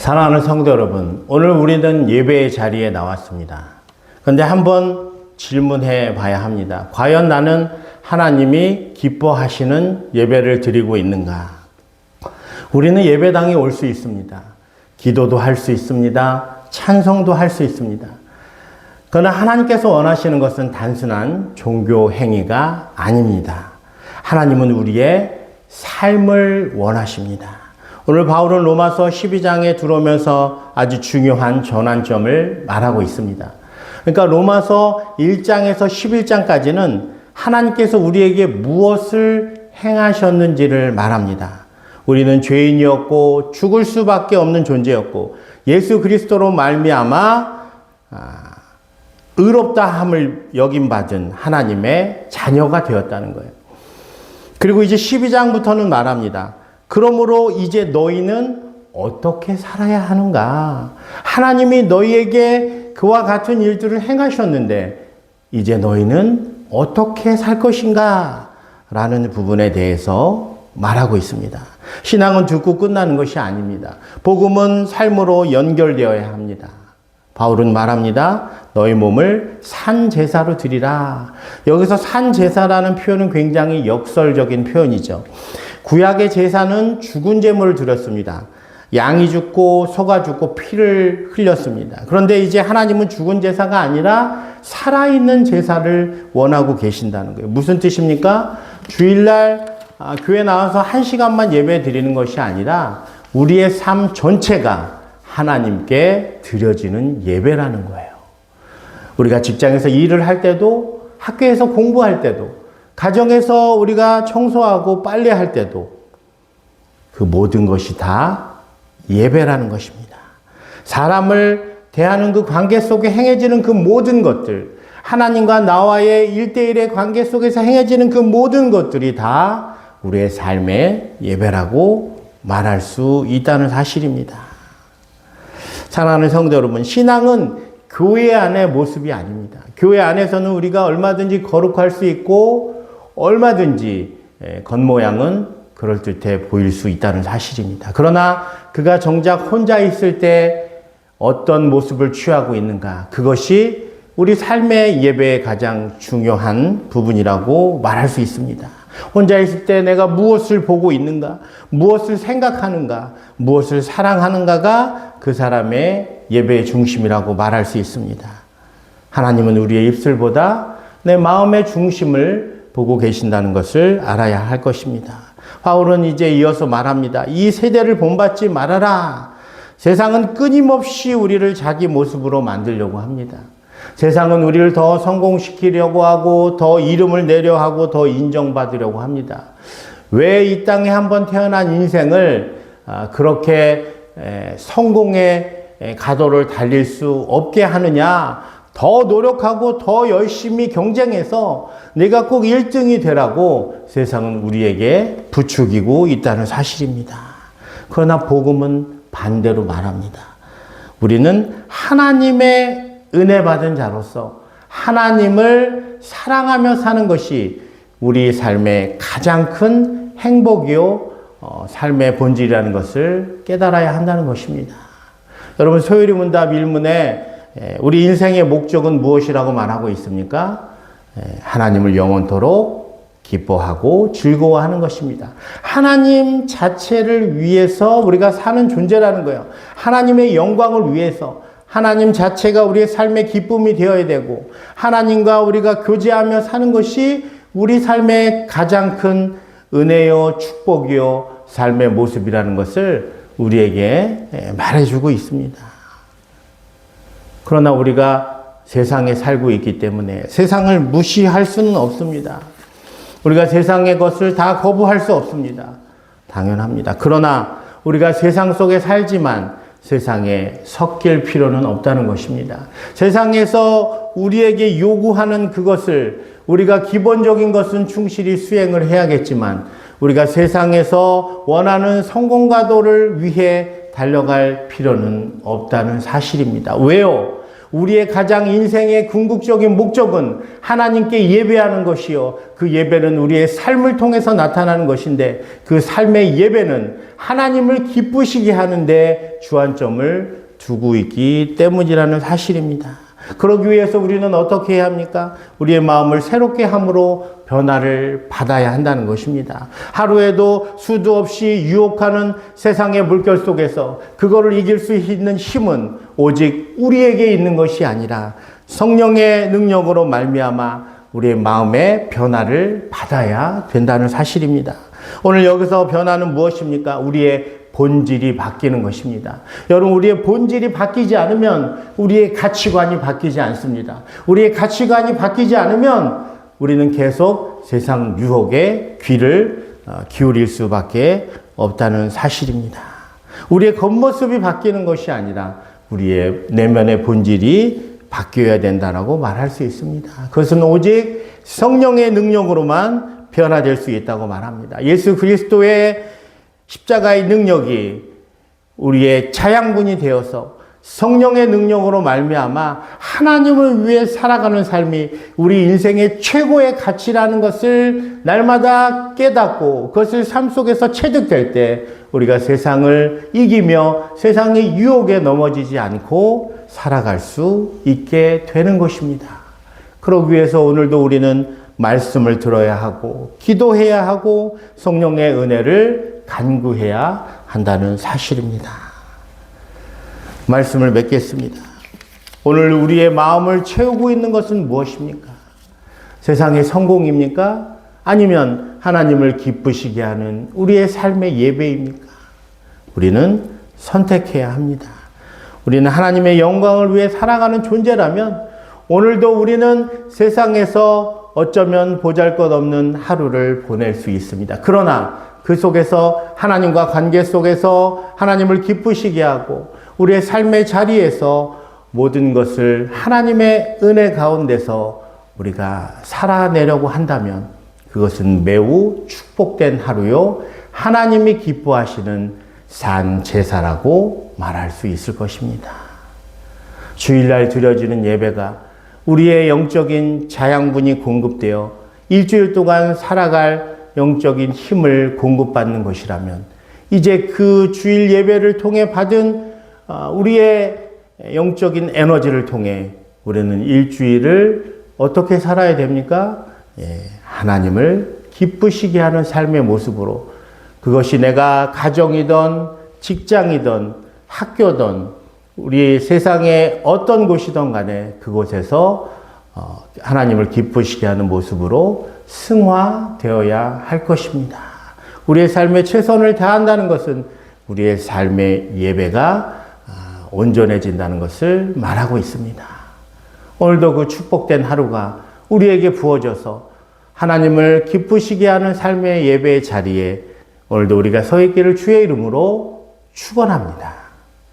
사랑하는 성도 여러분, 오늘 우리는 예배의 자리에 나왔습니다. 그런데 한번 질문해 봐야 합니다. 과연 나는 하나님이 기뻐하시는 예배를 드리고 있는가? 우리는 예배당에 올 수 있습니다. 기도도 할 수 있습니다. 찬송도 할 수 있습니다. 그러나 하나님께서 원하시는 것은 단순한 종교 행위가 아닙니다. 하나님은 우리의 삶을 원하십니다. 오늘 바울은 로마서 12장에 들어오면서 아주 중요한 전환점을 말하고 있습니다. 그러니까 로마서 1장에서 11장까지는 하나님께서 우리에게 무엇을 행하셨는지를 말합니다. 우리는 죄인이었고 죽을 수밖에 없는 존재였고 예수 그리스도로 말미암아 의롭다함을 여김받은 하나님의 자녀가 되었다는 거예요. 그리고 이제 12장부터는 말합니다. 그러므로 이제 너희는 어떻게 살아야 하는가? 하나님이 너희에게 그와 같은 일들을 행하셨는데 이제 너희는 어떻게 살 것인가? 라는 부분에 대해서 말하고 있습니다. 신앙은 듣고 끝나는 것이 아닙니다. 복음은 삶으로 연결되어야 합니다. 바울은 말합니다. 너희 몸을 산제사로 드리라. 여기서 산제사라는 표현은 굉장히 역설적인 표현이죠. 구약의 제사는 죽은 제물을 드렸습니다. 양이 죽고 소가 죽고 피를 흘렸습니다. 그런데 이제 하나님은 죽은 제사가 아니라 살아있는 제사를 원하고 계신다는 거예요. 무슨 뜻입니까? 주일날 교회 나와서 1시간만 예배 드리는 것이 아니라 우리의 삶 전체가 하나님께 드려지는 예배라는 거예요. 우리가 직장에서 일을 할 때도, 학교에서 공부할 때도, 가정에서 우리가 청소하고 빨래할 때도 그 모든 것이 다 예배라는 것입니다. 사람을 대하는 그 관계 속에 행해지는 그 모든 것들, 하나님과 나와의 1대1의 관계 속에서 행해지는 그 모든 것들이 다 우리의 삶의 예배라고 말할 수 있다는 사실입니다. 사랑하는 성도 여러분, 신앙은 교회 안의 모습이 아닙니다. 교회 안에서는 우리가 얼마든지 거룩할 수 있고 얼마든지 겉모양은 그럴듯해 보일 수 있다는 사실입니다. 그러나 그가 정작 혼자 있을 때 어떤 모습을 취하고 있는가? 그것이 우리 삶의 예배의 가장 중요한 부분이라고 말할 수 있습니다. 혼자 있을 때 내가 무엇을 보고 있는가? 무엇을 생각하는가? 무엇을 사랑하는가가 그 사람의 예배의 중심이라고 말할 수 있습니다. 하나님은 우리의 입술보다 내 마음의 중심을 보고 계신다는 것을 알아야 할 것입니다. 바울은 이제 이어서 말합니다. 이 세대를 본받지 말아라. 세상은 끊임없이 우리를 자기 모습으로 만들려고 합니다. 세상은 우리를 더 성공시키려고 하고 더 이름을 내려 하고 더 인정받으려고 합니다. 왜 이 땅에 한번 태어난 인생을 그렇게 성공의 가도를 달릴 수 없게 하느냐? 더 노력하고 더 열심히 경쟁해서 내가 꼭 1등이 되라고 세상은 우리에게 부추기고 있다는 사실입니다. 그러나 복음은 반대로 말합니다. 우리는 하나님의 은혜 받은 자로서 하나님을 사랑하며 사는 것이 우리 삶의 가장 큰 행복이요 삶의 본질이라는 것을 깨달아야 한다는 것입니다. 여러분, 소요리 문답 1문에 우리 인생의 목적은 무엇이라고 말하고 있습니까? 하나님을 영원토록 기뻐하고 즐거워하는 것입니다. 하나님 자체를 위해서 우리가 사는 존재라는 거예요. 하나님의 영광을 위해서 하나님 자체가 우리의 삶의 기쁨이 되어야 되고 하나님과 우리가 교제하며 사는 것이 우리 삶의 가장 큰 은혜요 축복이요 삶의 모습이라는 것을 우리에게 말해주고 있습니다. 그러나 우리가 세상에 살고 있기 때문에 세상을 무시할 수는 없습니다. 우리가 세상의 것을 다 거부할 수 없습니다. 당연합니다. 그러나 우리가 세상 속에 살지만 세상에 섞일 필요는 없다는 것입니다. 세상에서 우리에게 요구하는 그것을 우리가 기본적인 것은 충실히 수행을 해야겠지만 우리가 세상에서 원하는 성공가도를 위해 달려갈 필요는 없다는 사실입니다. 왜요? 우리의 가장 인생의 궁극적인 목적은 하나님께 예배하는 것이요. 그 예배는 우리의 삶을 통해서 나타나는 것인데 그 삶의 예배는 하나님을 기쁘시게 하는데 주안점을 두고 있기 때문이라는 사실입니다. 그러기 위해서 우리는 어떻게 해야 합니까? 우리의 마음을 새롭게 함으로 변화를 받아야 한다는 것입니다. 하루에도 수도 없이 유혹하는 세상의 물결 속에서 그거를 이길 수 있는 힘은 오직 우리에게 있는 것이 아니라 성령의 능력으로 말미암아 우리의 마음의 변화를 받아야 된다는 사실입니다. 오늘 여기서 변화는 무엇입니까? 우리의 본질이 바뀌는 것입니다. 여러분, 우리의 본질이 바뀌지 않으면 우리의 가치관이 바뀌지 않습니다. 우리의 가치관이 바뀌지 않으면 우리는 계속 세상 유혹에 귀를 기울일 수밖에 없다는 사실입니다. 우리의 겉모습이 바뀌는 것이 아니라 우리의 내면의 본질이 바뀌어야 된다고 말할 수 있습니다. 그것은 오직 성령의 능력으로만 변화될 수 있다고 말합니다. 예수 그리스도의 십자가의 능력이 우리의 자양분이 되어서 성령의 능력으로 말미암아 하나님을 위해 살아가는 삶이 우리 인생의 최고의 가치라는 것을 날마다 깨닫고 그것을 삶 속에서 체득될 때 우리가 세상을 이기며 세상의 유혹에 넘어지지 않고 살아갈 수 있게 되는 것입니다. 그러기 위해서 오늘도 우리는 말씀을 들어야 하고 기도해야 하고 성령의 은혜를 간구해야 한다는 사실입니다. 말씀을 맺겠습니다. 오늘 우리의 마음을 채우고 있는 것은 무엇입니까? 세상의 성공입니까? 아니면 하나님을 기쁘시게 하는 우리의 삶의 예배입니까? 우리는 선택해야 합니다. 우리는 하나님의 영광을 위해 살아가는 존재라면 오늘도 우리는 세상에서 어쩌면 보잘것없는 하루를 보낼 수 있습니다. 그러나 그 속에서 하나님과 관계 속에서 하나님을 기쁘시게 하고 우리의 삶의 자리에서 모든 것을 하나님의 은혜 가운데서 우리가 살아내려고 한다면 그것은 매우 축복된 하루요. 하나님이 기뻐하시는 산 제사라고 말할 수 있을 것입니다. 주일날 드려지는 예배가 우리의 영적인 자양분이 공급되어 일주일 동안 살아갈 영적인 힘을 공급받는 것이라면 이제 그 주일 예배를 통해 받은 우리의 영적인 에너지를 통해 우리는 일주일을 어떻게 살아야 됩니까? 하나님을 기쁘시게 하는 삶의 모습으로 그것이 내가 가정이든 직장이든 학교든 우리 세상의 어떤 곳이든 간에 그곳에서 하나님을 기쁘시게 하는 모습으로 승화되어야 할 것입니다. 우리의 삶에 최선을 다한다는 것은 우리의 삶의 예배가 온전해진다는 것을 말하고 있습니다. 오늘도 그 축복된 하루가 우리에게 부어져서 하나님을 기쁘시게 하는 삶의 예배의 자리에 오늘도 우리가 서 있기를 주의 이름으로 축원합니다.